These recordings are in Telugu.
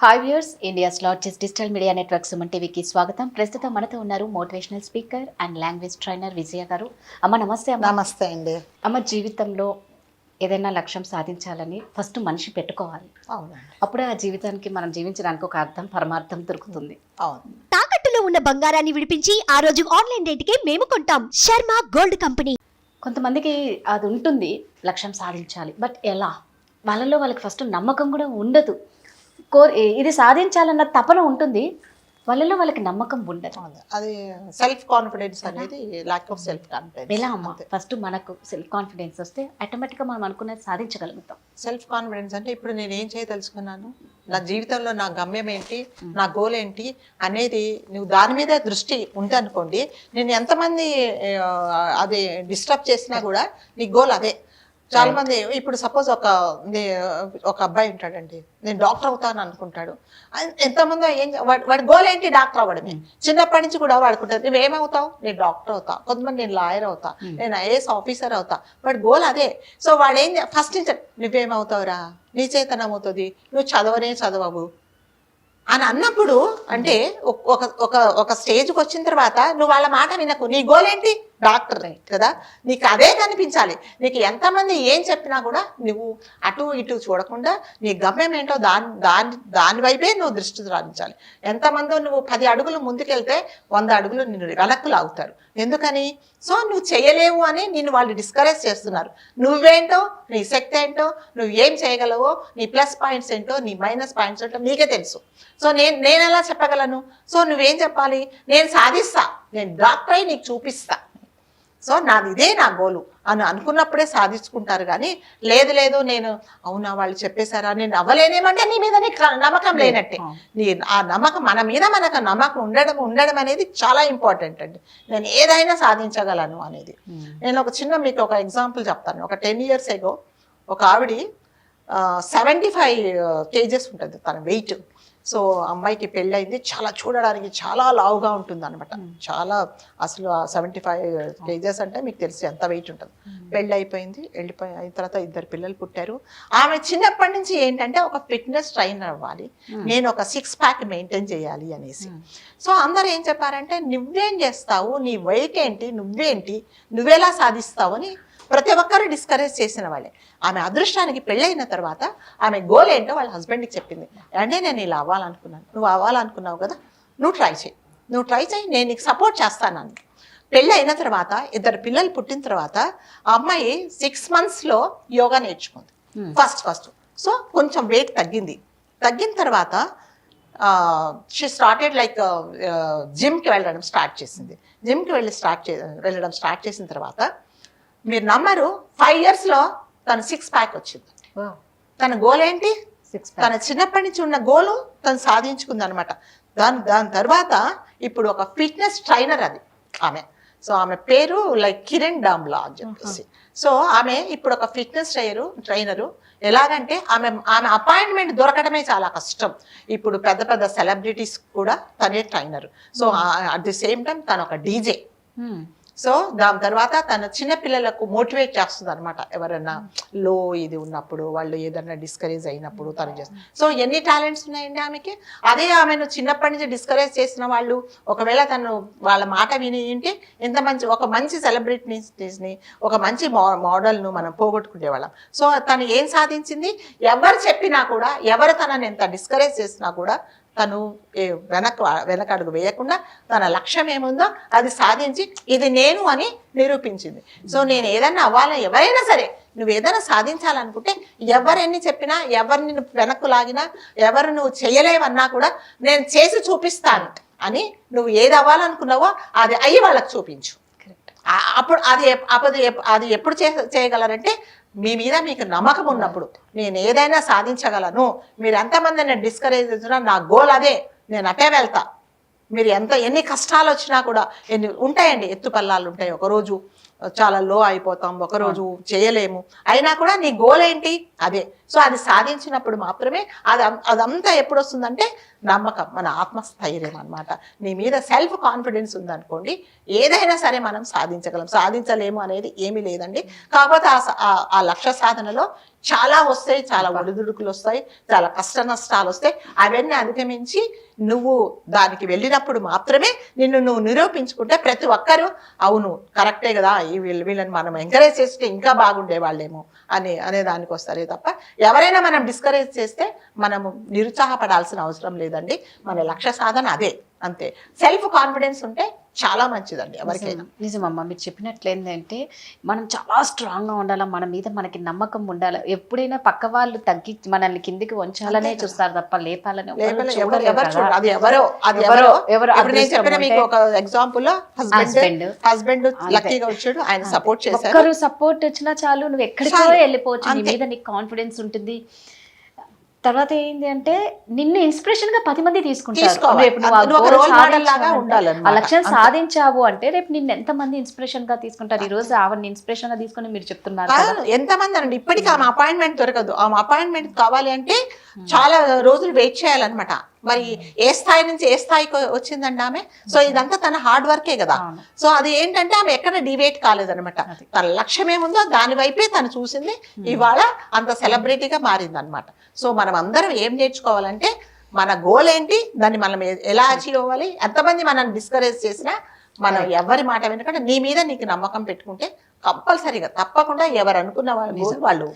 Hi viewers, India's largest digital media network Suman టీవీకి స్వాగతం. ప్రస్తుతం మనతో ఉన్నారు motivational speaker and language trainer Vijaya గారు. అమ్మ నమస్తే. అమ్మ నమస్తే అండి. అమ్మ, జీవితంలో ఏదైనా లక్ష్యం సాధించాలని ఫస్ట్ మనిషి పెట్టుకోవాలి. అవునండి. అప్పుడే ఆ జీవితానికి మనం జీవించడానికి ఒక అర్థం పరమార్థం దొరుకుతుంది. అవును. తాకట్టులో ఉన్న బంగారాన్ని విడిపించి ఆ రోజు ఆన్లైన్ రేటుకే మేము కొంటాం. Sharma gold company. కొంతమందికి అది ఉంటుంది, లక్ష్యం సాధించాలి, బట్ ఎలా? వాళ్ళకి ఫస్ట్ నమ్మకం కూడా ఉండదు. ఇది సాధించాలన్న తపన ఉంటుంది, వాళ్ళకి నమ్మకం ఉండదు. అది సెల్ఫ్ కాన్ఫిడెన్స్ అనేది లాక్ ఆఫ్ సెల్ఫ్ కాన్ఫిడెన్స్. ఎలా అమ్మ? ఫస్ట్ మనకు సెల్ఫ్ కాన్ఫిడెన్స్ వస్తే ఆటోమేటిక్గా మనం అనుకున్నది సాధించగలుగుతాం. సెల్ఫ్ కాన్ఫిడెన్స్ అంటే ఇప్పుడు నేను ఏం చేయదలుచుకున్నాను, నా జీవితంలో నా గమ్యం ఏంటి, నా గోల్ ఏంటి అనేది నువ్వు దాని మీద దృష్టి ఉంటే అనుకోండి, నేను ఎంతమంది అది డిస్టర్బ్ చేసినా కూడా నీ గోల్ అదే. చాలా మంది ఇప్పుడు సపోజ్ ఒక అబ్బాయి ఉంటాడండి, నేను డాక్టర్ అవుతాను అనుకుంటాడు. ఎంతమంది వాడి గోల్ ఏంటి? డాక్టర్ అవ్వడమే. చిన్నప్పటి నుంచి కూడా వాడుకుంటారు, నువ్వేమవుతావు? నేను డాక్టర్ అవుతా, కొంతమంది నేను లాయర్ అవుతా, నేను ఐఏఎస్ ఆఫీసర్ అవుతా. వాడి గోల్ అదే. సో వాడేం ఫస్ట్ నుంచి నువ్వేమవుతావురా, నీ చేతనం అవుతుంది, నువ్వు చదవవు అని అన్నప్పుడు, అంటే ఒక స్టేజ్కి వచ్చిన తర్వాత నువ్వు వాళ్ళ మాట వినకు. నీ గోల్ ఏంటి? డాక్టర్ కదా, నీకు అదే కనిపించాలి. నీకు ఎంతమంది ఏం చెప్పినా కూడా నువ్వు అటు ఇటు చూడకుండా నీ గమ్యం ఏంటో దాని వైపే నువ్వు దృష్టి సారించాలి. ఎంతమందో నువ్వు 10 అడుగులు ముందుకెళ్తే 100 అడుగులు నిన్ను వెనక్కు లాగుతారు. ఎందుకని? సో నువ్వు చేయలేవు అని నిన్ను వాళ్ళు డిస్కరేజ్ చేస్తున్నారు. నువ్వేంటో, నీ శక్తి ఏంటో, నువ్వు ఏం చేయగలవో, నీ ప్లస్ పాయింట్స్ ఏంటో, నీ మైనస్ పాయింట్స్ ఏంటో నీకే తెలుసు. సో నేను ఎలా చెప్పగలను? సో నువ్వేం చెప్పాలి? నేను సాధిస్తా, నేను డాక్టర్ అయి నీకు చూపిస్తా, సో ఇదే నా గోలు అని అనుకున్నప్పుడే సాధించుకుంటారు. కానీ లేదు నేను అవునా వాళ్ళు చెప్పేశారా, నేను అవ్వలేనేమంటే నీ మీద నీకు నమ్మకం లేనట్టే. ఆ నమ్మకం, మన మీద మనకు నమ్మకం ఉండడం అనేది చాలా ఇంపార్టెంట్ అండి. నేను ఏదైనా సాధించగలను అనేది. నేను మీకు ఒక ఎగ్జాంపుల్ చెప్తాను. ఒక 10 years ago ఒక ఆవిడ 75 kgs ఉంటుంది తన వెయిట్. సో అమ్మాయికి పెళ్ళయింది, చూడడానికి చాలా లావుగా ఉంటుంది అనమాట. చాలా అసలు 75 kgs అంటే మీకు తెలిసి ఎంత వెయిట్ ఉంటుంది. పెళ్ళి అయిపోయింది, అయిన తర్వాత 2 పిల్లలు పుట్టారు. ఆమె చిన్నప్పటి నుంచి ఏంటంటే ఒక ఫిట్నెస్ ట్రైనర్ అవ్వాలి, నేను ఒక 6 pack మెయింటైన్ చేయాలి అనేసి. సో అందరు ఏం చెప్పారంటే, నువ్వేం చేస్తావు, నీ వెయిట్ ఏంటి, నువ్వెలా సాధిస్తావు అని ప్రతి ఒక్కరు డిస్కరేజ్ చేసిన వాళ్ళే. ఆమె అదృష్టానికి పెళ్ళైన తర్వాత ఆమె గోల్ ఏంటో వాళ్ళ హస్బెండ్కి చెప్పింది. అంటే నేను ఇలా అవ్వాలనుకున్నాను. నువ్వు అవ్వాలనుకున్నావు కదా, నువ్వు ట్రై చేయి, నేను నీకు సపోర్ట్ చేస్తాను. పెళ్ళి అయిన తర్వాత 2 పిల్లలు పుట్టిన తర్వాత ఆ అమ్మాయి 6 monthsలో యోగా నేర్చుకుంది ఫస్ట్. సో కొంచెం వెయిట్ తగ్గిన తర్వాత షీ స్టార్టెడ్ జిమ్కి వెళ్ళడం స్టార్ట్ చేసింది. వెళ్ళడం స్టార్ట్ చేసిన తర్వాత మీరు నమ్మరు, 5 yearsలో తను 6 pack వచ్చింది. తన గోల్ ఏంటి? తన చిన్నప్పటి నుంచి ఉన్న గోలు తను సాధించుకుంది అనమాట. దాని తర్వాత ఇప్పుడు ఒక ఫిట్నెస్ ట్రైనర్ అది ఆమె. సో ఆమె పేరు కిరణ్ డామ్లా అని చెప్పేసి. సో ఆమె ఇప్పుడు ఒక ఫిట్నెస్ ట్రైనరు. ఎలాగంటే ఆమె అపాయింట్మెంట్ దొరకడమే చాలా కష్టం. ఇప్పుడు పెద్ద సెలబ్రిటీస్ కూడా తనే trainer. So at the same time తను ఒక డీజే. సో దాని తర్వాత తన చిన్న పిల్లలకు మోటివేట్ చేస్తుంది అనమాట. ఎవరైనా లో ఇది ఉన్నప్పుడు, వాళ్ళు ఏదైనా డిస్కరేజ్ అయినప్పుడు తను చేస్తుంది. సో ఎన్ని టాలెంట్స్ ఉన్నాయండి ఆమెకి. అదే ఆమెను చిన్నప్పటి నుంచి డిస్కరేజ్ చేసిన వాళ్ళు ఒకవేళ తను వాళ్ళ మాట విని ఒక మంచి సెలబ్రిటీస్ని, ఒక మంచి మోడల్ను మనం పోగొట్టుకునేవాళ్ళం. సో తను ఏం సాధించింది? ఎవరు చెప్పినా కూడా, ఎవరు తనని ఎంత డిస్కరేజ్ చేసినా కూడా తను వెనకడుగు వేయకుండా తన లక్ష్యం ఏముందో అది సాధించి ఇది నేను అని నిరూపించింది. సో నేను ఏదైనా అవ్వాలని, ఎవరైనా సరే నువ్వు ఏదైనా సాధించాలనుకుంటే ఎవరెన్ని చెప్పినా, ఎవరు నిన్ను వెనక్కు లాగినా, ఎవరు నువ్వు చేయలేవన్నా కూడా నేను చేసి చూపిస్తాను అని నువ్వు ఏది అవ్వాలనుకున్నావో అది అయ్యి వాళ్ళకి చూపించు. అప్పుడు అది ఎప్పుడు చేయగలరంటే మీ మీద మీకు నమ్మకం ఉన్నప్పుడు. నేను ఏదైనా సాధించగలను, మీరు ఎంతమంది డిస్కరేజ్ చేసినా నా గోల్ అదే, నేను అటే వెళ్తా. మీరు ఎన్ని కష్టాలు వచ్చినా కూడా, ఉంటాయండి, ఎత్తుపల్లాలు ఉంటాయి. ఒకరోజు చాలా లో అయిపోతాం, ఒకరోజు చేయలేము. అయినా కూడా నీ గోల్ ఏంటి అదే. సో అది సాధించినప్పుడు మాత్రమే అదంతా ఎప్పుడు వస్తుందంటే నమ్మకం, మన ఆత్మస్థైర్యం అన్నమాట. నీ మీద సెల్ఫ్ కాన్ఫిడెన్స్ ఉందనుకోండి, ఏదైనా సరే మనం సాధించగలం. సాధించలేము అనేది ఏమీ లేదండి. కాకపోతే ఆ లక్ష్య సాధనలో చాలా వస్తాయి, చాలా ఒడిదుడుకులు వస్తాయి, చాలా కష్ట నష్టాలు వస్తాయి. అవన్నీ అధిగమించి నువ్వు దానికి వెళ్ళినప్పుడు మాత్రమే నిన్ను నువ్వు నిరూపించుకుంటే ప్రతి ఒక్కరూ అవును కరెక్టే కదా, వీళ్ళని మనం ఎంకరేజ్ చేస్తే ఇంకా బాగుండే వాళ్ళేమో అనే దానికి వస్తారే తప్ప, ఎవరైనా మనం డిస్కరేజ్ చేస్తే మనము నిరుత్సాహపడాల్సిన అవసరం లేదండి. మన లక్ష్య సాధన అదే, అంతే. సెల్ఫ్ కాన్ఫిడెన్స్ ఉంటే చాలా మంచిదండి ఎవరికైనా. నిజమమ్మా, మీరు చెప్పినట్లు ఏంటంటే మనం చాలా స్ట్రాంగ్గా ఉండాలి, మన మీద మనకి నమ్మకం ఉండాలి. ఎప్పుడైనా పక్క వాళ్ళు తగ్గి మనల్ని కిందికి వంచాలనే చూస్తారు తప్ప లేపాలని మీకు ఒక ఎగ్జాంపుల్ హస్బెండ్ లక్కీగా వచ్చాడు, ఆయన సపోర్ట్ చేశారు. ఒక్కరు సపోర్ట్ వచ్చినా చాలు, నువ్వు ఎక్కడికో వెళ్ళిపోవచ్చు, నీ మీద నీకు కాన్ఫిడెన్స్ ఉంటుంది. తర్వాత ఏంటి అంటే నిన్ను ఇన్స్పిరేషన్ గా 10 మంది తీసుకుంటారు. రేపు ఆ లక్ష్యం సాధించావు అంటే రేపు నిన్ను ఎంత మంది ఇన్స్పిరేషన్ గా తీసుకుంటారు. ఈ రోజు ఆవిడ ఇన్స్పిరేషన్ గా తీసుకుని మీరు చెప్తున్నారు ఎంతమంది అండి. ఇప్పటికీ ఆమె అపాయింట్మెంట్ దొరకదు. ఆమె అపాయింట్మెంట్ కావాలి అంటే చాలా రోజులు వెయిట్ చేయాలన్నమాట. మరి ఏ స్థాయి నుంచి ఏ స్థాయికి వచ్చిందండి ఆమె. సో ఇదంతా తన హార్డ్ వర్కే కదా. సో అది ఏంటంటే ఆమె ఎక్కడ డివేట్ కాలేదనమాట. తన లక్ష్యం ఏముందో దాని వైపే తను చూసింది, ఇవాళ అంత సెలబ్రిటీగా మారింది అనమాట. సో మనం అందరం ఏం నేర్చుకోవాలంటే మన గోల్ ఏంటి, దాన్ని మనం ఎలా అచీవ్ అవ్వాలి. ఎంతమంది మనం డిస్కరేజ్ చేసినా మనం ఎవరి మాట వినకుండా నీ మీద నీకు నమ్మకం పెట్టుకుంటే కంపల్సరీగా తప్పకుండా ఎవరు అనుకున్న వాళ్ళు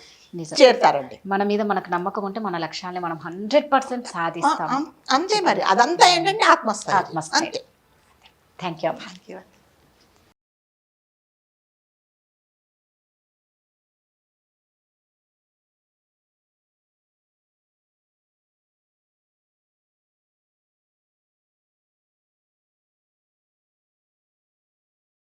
చేరుతారండి. మన మీద మనకు నమ్మకం ఉంటే మన లక్ష్యాన్ని మనం 100% సాధిస్తాం. అంతే. మరి అదంతా ఏంటంటే ఆత్మస్థైర్యం. అంతే. Thank you.